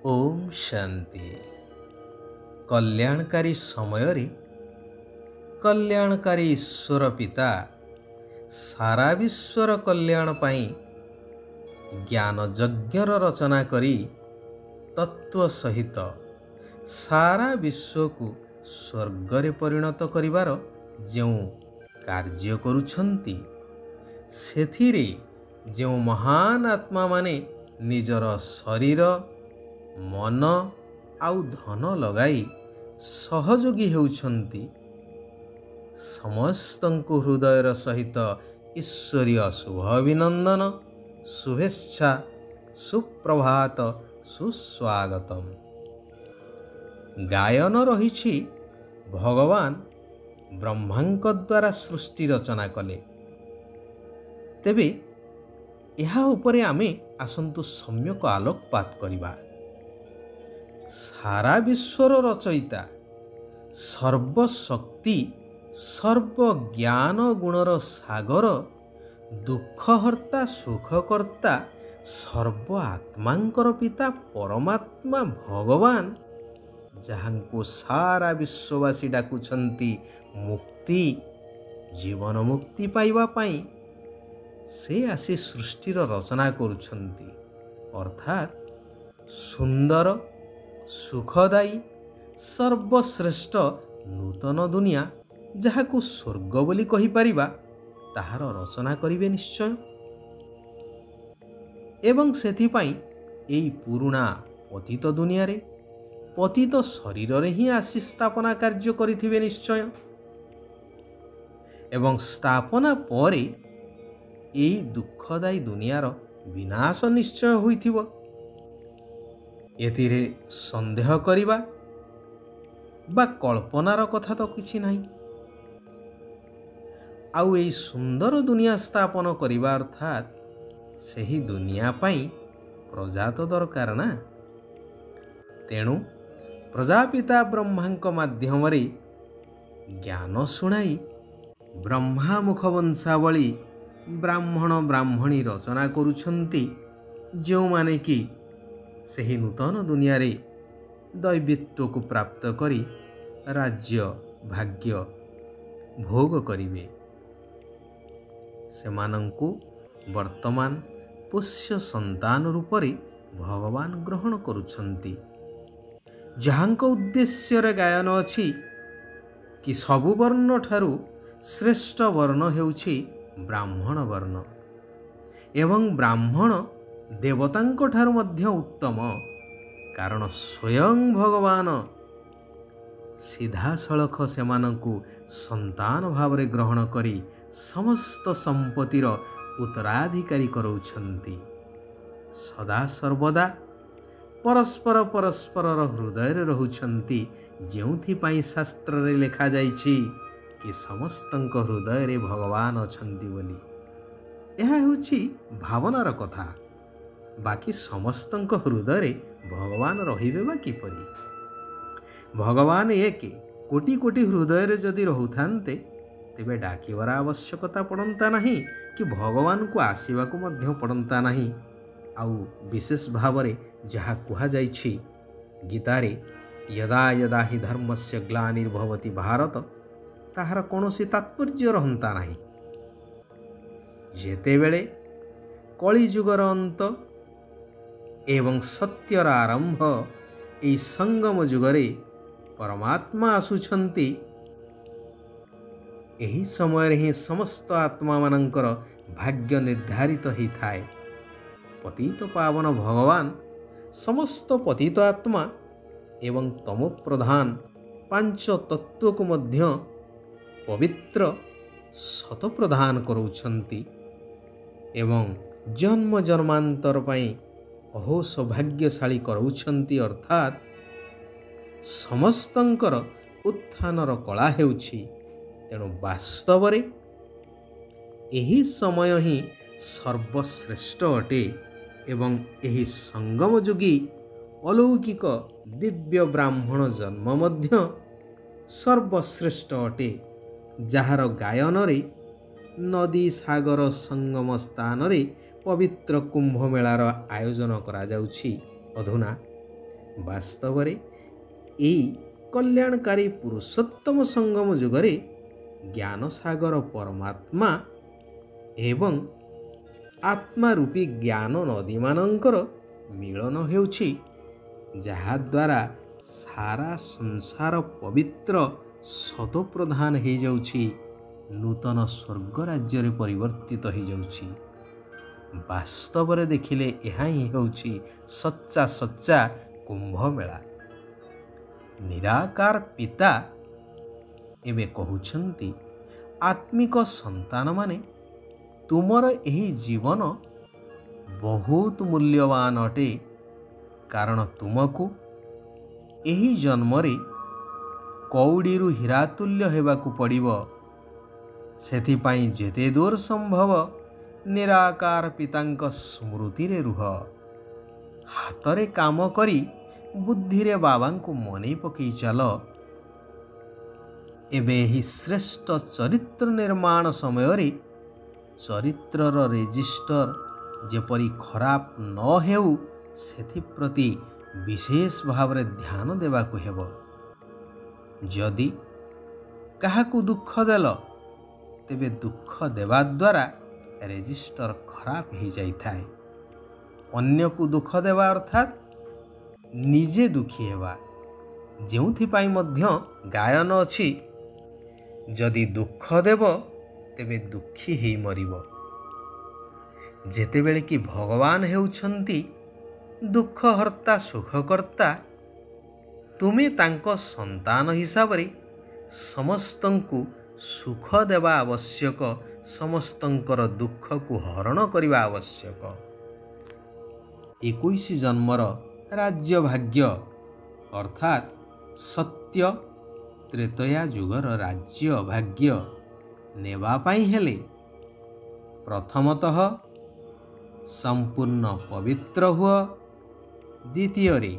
ओम शांति। कल्याणकारी समय कल्याणकारी ईश्वर पिता सारा विश्वर कल्याण पाई ज्ञान यज्ञर रचना करी तत्व सहित सारा विश्व को स्वर्गरे परिणत करिवार जो कार्य करुछंती सेथिरे जो महान आत्मा माने निजर शरीर मन आउ धन लगाई सहयोगी हेउछंती समस्तंकु हृदयर सहित ईश्वरीय शुभ अभिनंदन शुभेच्छा सुप्रभात सुस्वागतम। गायन रही भगवान ब्रह्मांक द्वारा सृष्टि रचना कले। तेबे यहा उपरे आमे आसंतु सम्यक आलोकपात करिबा। सारा विश्वर रचयिता सर्वशक्ति सर्वज्ञान गुणर सागर दुखहर्ता सुखकर्ता सर्व आत्मांकर पिता परमात्मा भगवान जहांको सारा विश्ववासी डाकुछंती मुक्ति जीवन मुक्ति पाइबा पाई से आसी सृष्टिर रचना करुछंती। अर्थात सुंदर सुखदायी सर्वश्रेष्ठ नूतन दुनिया जहाकू स्वर्ग बोली कहि परिबा ताहार रचना करिवे निश्चय। एवं सेथिपाई एई पुरुणा पतित दुनिया रे पतित शरीर रे ही आसी स्थापना कार्य करिथिवे निश्चय। एवं स्थापना परे एई दुखदायी दुनियार विनाश निश्चय होइथिबो। एतिरे संदेह करिबा बा कल्पनार कथा तो किछि नाही। आउ एई सुंदर दुनिया स्थापन करिबा अर्थात सेही दुनिया पाई प्रजा तो दरकार ना। तेणु प्रजापिता ब्रह्मांक माध्यम रे ज्ञान सुनाई ब्रह्मा मुख वंशावली ब्राह्मण ब्राह्मणी रचना करुछंती जो माने कि सही नूतन दुनिया रे दैवित्व को प्राप्त करी राज्य भाग्य भोग करिवे। सेमानंकु वर्तमान पुष्य संतान रूपरे भगवान ग्रहण करुछंती। जहांक उद्देश्य रे गायन अछि कि सबु वर्ण ठारू श्रेष्ठ वर्ण हेउछि ब्राह्मण वर्ण एवं ब्राह्मण देवतांक ठारू मध्य उत्तम। कारण स्वयं भगवान सीधा सड़ख सेमानंकु संतान भावरे ग्रहण करी समस्त संपत्तिर उत्तराधिकारी करौछंती। सदा सर्वदा परस्पर परस्पर हृदय रहुछंती जेउथि पाई शास्त्र रे लेखा जाइछि कि समस्तंक हृदय रे भगवान अछंती बोली। यह हेउछि भावनार कथा। बाकी समस्तंक हृदय रे भगवान रहिबे बा किपरि? भगवान एक कोटि कोटि हृदय रे जदि रहुथान्ते तेबे डाकिबार आवश्यकता पड़ंता नहीं कि भगवान को आसीबा को मध्य पड़ंता नहीं। आउ विशेष भावरे जहा कुहा जाइछि गीतारे यदा यदा हि धर्मस्य ग्लानिर्भवति भारत ताहार कोनोसी तात्पर्य रहंता नहीं। जेतेबेले कलिजुगर अंत एवं सत्यर आरंभ एई संगम जुगरे परमात्मा आसुछंती एही समय ही समस्त आत्मा मानंकर भाग्य निर्धारित ही थाए। पतित पावन भगवान समस्त पतित आत्मा एवं तमो प्रधान पांच तत्व को मध्य पवित्र सत प्रदान करुछंती एवं जन्म जन्मांतर पाई अहो सौभाग्यशाली करुछंती। अर्थात समस्तंकर उत्थानर कला हेउछि। तेणु वास्तव रे एही समय ही सर्वश्रेष्ठ अटे एवं एही संगम जुगी अलौकिक दिव्य ब्राह्मण जन्म मध्य सर्वश्रेष्ठ अटे। जहार गायन रे नदी सागर संगम स्थान रे पवित्र कुंभ मेलार आयोजन करा जाउछि। अधुना ବାସ୍ତବରେ ଏହି କଲ୍ୟାଣକାରୀ ପୁରୁଷୋତ୍ତମ ସଙ୍ଗମ ଯୁଗରେ ଜ୍ଞାନସାଗର ପରମାତ୍ମା ଏବଂ ଆତ୍ମା ରୂପୀ ଜ୍ଞାନ ନଦୀମାନଙ୍କର ମିଳନ ହେଉଛି, ଯାହାଦ୍ୱାରା ସାରା ସଂସାର ପବିତ୍ର ସତପ୍ରଧାନ ହୋଇଯାଉଛି, ନୂତନ ସ୍ୱର୍ଗ ରାଜ୍ୟରେ ପରିବର୍ତ୍ତିତ ହୋଇଯାଉଛି। ବାସ୍ତବରେ ଦେଖିଲେ ଏହା ହିଁ ହେଉଛି ସଚ୍ଚା କୁମ୍ଭମେଳା। ନିରାକାର ପିତା ଏବେ କହୁଛନ୍ତି, ଆତ୍ମିକ ସନ୍ତାନମାନେ, ତୁମର ଏହି ଜୀବନ ବହୁତ ମୂଲ୍ୟବାନ ଅଟେ, କାରଣ ତୁମକୁ ଏହି ଜନ୍ମରେ କଉଡ଼ିରୁ ହୀରାତୁଲ୍ୟ ହେବାକୁ ପଡ଼ିବ। ସେଥିପାଇଁ ଯେତେ ଦୂର ସମ୍ଭବ ନିରାକାର ପିତାଙ୍କ ସ୍ମୃତିରେ ରୁହ। ହାତରେ କାମ କରି ବୁଦ୍ଧିରେ ବାବାଙ୍କୁ ମନେ ପକାଇ ଚାଲ। ଏବେ ଏହି ଶ୍ରେଷ୍ଠ ଚରିତ୍ର ନିର୍ମାଣ ସମୟରେ ଚରିତ୍ରର ରେଜିଷ୍ଟର ଯେପରି ଖରାପ ନ ହେଉ, ସେଥିପ୍ରତି ବିଶେଷ ଭାବରେ ଧ୍ୟାନ ଦେବାକୁ ହେବ। ଯଦି କାହାକୁ ଦୁଃଖ ଦେଲ, ତେବେ ଦୁଃଖ ଦେବା ଦ୍ୱାରା ରେଜିଷ୍ଟର ଖରାପ ହୋଇଯାଇଥାଏ। ଅନ୍ୟକୁ ଦୁଃଖ ଦେବା ଅର୍ଥାତ୍ ନିଜେ ଦୁଃଖୀ ହେବା, ଯେଉଁଥିପାଇଁ ମଧ୍ୟ ଗାୟନ ଅଛି, ଯଦି ଦୁଃଖ ଦେବ ତେବେ ଦୁଃଖୀ ହେଇ ମରିବ। ଯେତେବେଳେ କି ଭଗବାନ ହେଉଛନ୍ତି ଦୁଃଖହର୍ତ୍ତା ସୁଖକର୍ତ୍ତା, ତୁମେ ତାଙ୍କ ସନ୍ତାନ ହିସାବରେ ସମସ୍ତଙ୍କୁ ସୁଖ ଦେବା ଆବଶ୍ୟକ, ସମସ୍ତଙ୍କର ଦୁଃଖକୁ ହରଣ କରିବା ଆବଶ୍ୟକ। 21 ଜନ୍ମର ରାଜ୍ୟ ଭାଗ୍ୟ ଅର୍ଥାତ୍ ସତ୍ୟ ତ୍ରେତୟା ଯୁଗର ରାଜ୍ୟ ଭାଗ୍ୟ ନେବା ପାଇଁ ହେଲେ ପ୍ରଥମତଃ ସମ୍ପୂର୍ଣ୍ଣ ପବିତ୍ର ହୁଅ। ଦ୍ୱିତୀୟରେ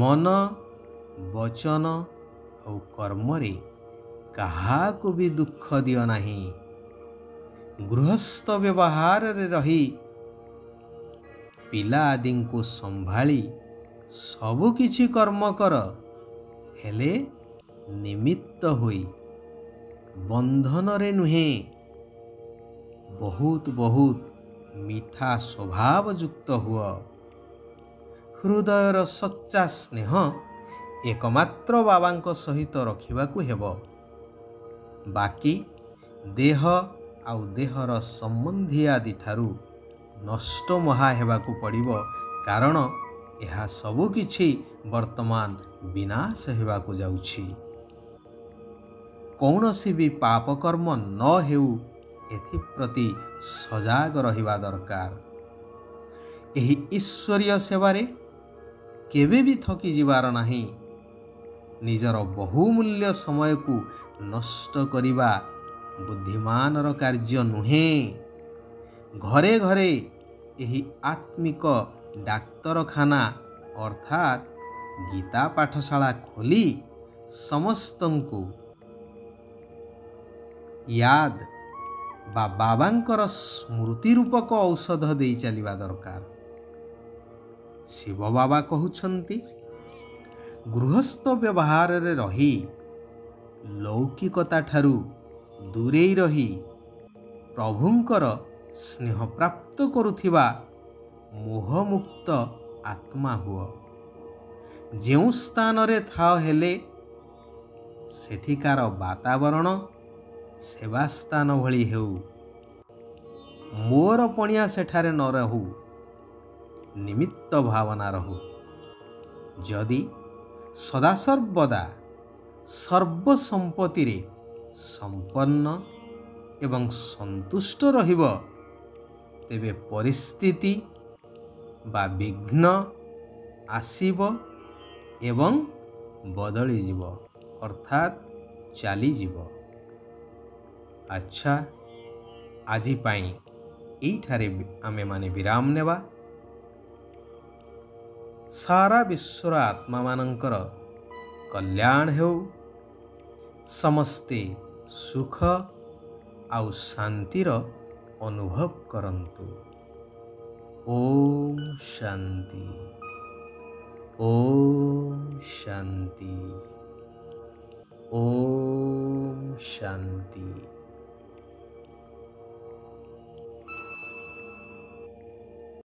ମନ, ବଚନ ଆଉ କର୍ମରେ କାହାକୁ ବି ଦୁଃଖ ଦିଅ ନାହିଁ। ଗୃହସ୍ଥ ବ୍ୟବହାରରେ ରହି ପିଲା ଆଦିଙ୍କୁ ସମ୍ଭାଳି ସବୁକିଛି କର୍ମ କର, ହେଲେ ନିମିତ୍ତ ହୋଇ, ବନ୍ଧନରେ ନୁହେଁ। ବହୁତ ମିଠା ସ୍ୱଭାବଯୁକ୍ତ ହୁଅ। ହୃଦୟର ସଚ୍ଚା ସ୍ନେହ ଏକମାତ୍ର ବାବାଙ୍କ ସହିତ ରଖିବାକୁ ହେବ। ବାକି ଦେହ ଆଉ ଦେହର ସମ୍ବନ୍ଧୀ ଆଦିଠାରୁ ନଷ୍ଟ ମହା ହେବାକୁ ପଡ଼ିବ, କାରଣ ଏହା ସବୁକିଛି ବର୍ତ୍ତମାନ ବିନାଶ ହେବାକୁ ଯାଉଛି। କୌଣସି ବି ପାପକର୍ମ ନ ହେଉ, ଏଥିପ୍ରତି ସଜାଗ ରହିବା ଦରକାର। ଏହି ଈଶ୍ୱରୀୟ ସେବାରେ କେବେ ବି ଥକି ଯିବାର ନାହିଁ। ନିଜର ବହୁମୂଲ୍ୟ ସମୟକୁ ନଷ୍ଟ କରିବା ବୁଦ୍ଧିମାନର କାର୍ଯ୍ୟ ନୁହେଁ। ଘରେ ଘରେ ଏହି ଆତ୍ମିକ ଡାକ୍ତରଖାନା ଅର୍ଥାତ୍ ଗୀତା ପାଠଶାଳା ଖୋଲି ସମସ୍ତଙ୍କୁ ୟାଦ ବା ବାବାଙ୍କର ସ୍ମୃତି ରୂପକ ଔଷଧ ଦେଇ ଚାଲିବା ଦରକାର। ଶିବ ବାବା କହୁଛନ୍ତି, ଗୃହସ୍ଥ ବ୍ୟବହାରରେ ରହି ଲୌକିକତା ଠାରୁ ଦୂରେଇ ରହି ପ୍ରଭୁଙ୍କର ସ୍ନେହ ପ୍ରାପ୍ତ କରୁଥିବା ମୋହମୁକ୍ତ ଆତ୍ମା ହୁଅ। ଯେଉଁ ସ୍ଥାନରେ ଥାଅ ହେଲେ ସେଠିକାର ବାତାବରଣ ସେବାସ୍ଥାନ ଭଳି ହେଉ। ମୋର ପଣିଆ ସେଠାରେ ନ ରହୁ, ନିମିତ୍ତ ଭାବନା ରହୁ। ଯଦି ସଦାସର୍ବଦା ସର୍ବସମ୍ପତ୍ତିରେ ସମ୍ପନ୍ନ ଏବଂ ସନ୍ତୁଷ୍ଟ ରହିବ, ତେବେ ପରିସ୍ଥିତି ବା ବିଘ୍ନ ଆସିବ ଏବଂ ବଦଳିଯିବ ଅର୍ଥାତ୍ ଚାଲିଯିବ। ଆଚ୍ଛା, ଆଜି ପାଇଁ ଏଇଠାରେ ଆମେମାନେ ବିରାମ ନେବା। ସାରା ବିଶ୍ୱର ଆତ୍ମାମାନଙ୍କର କଲ୍ୟାଣ ହେଉ। ସମସ୍ତେ ସୁଖ ଆଉ ଶାନ୍ତିର ଅନୁଭବ କରନ୍ତୁ। ଓମ୍ ଶାନ୍ତି। ओम शांति। ओम शांति।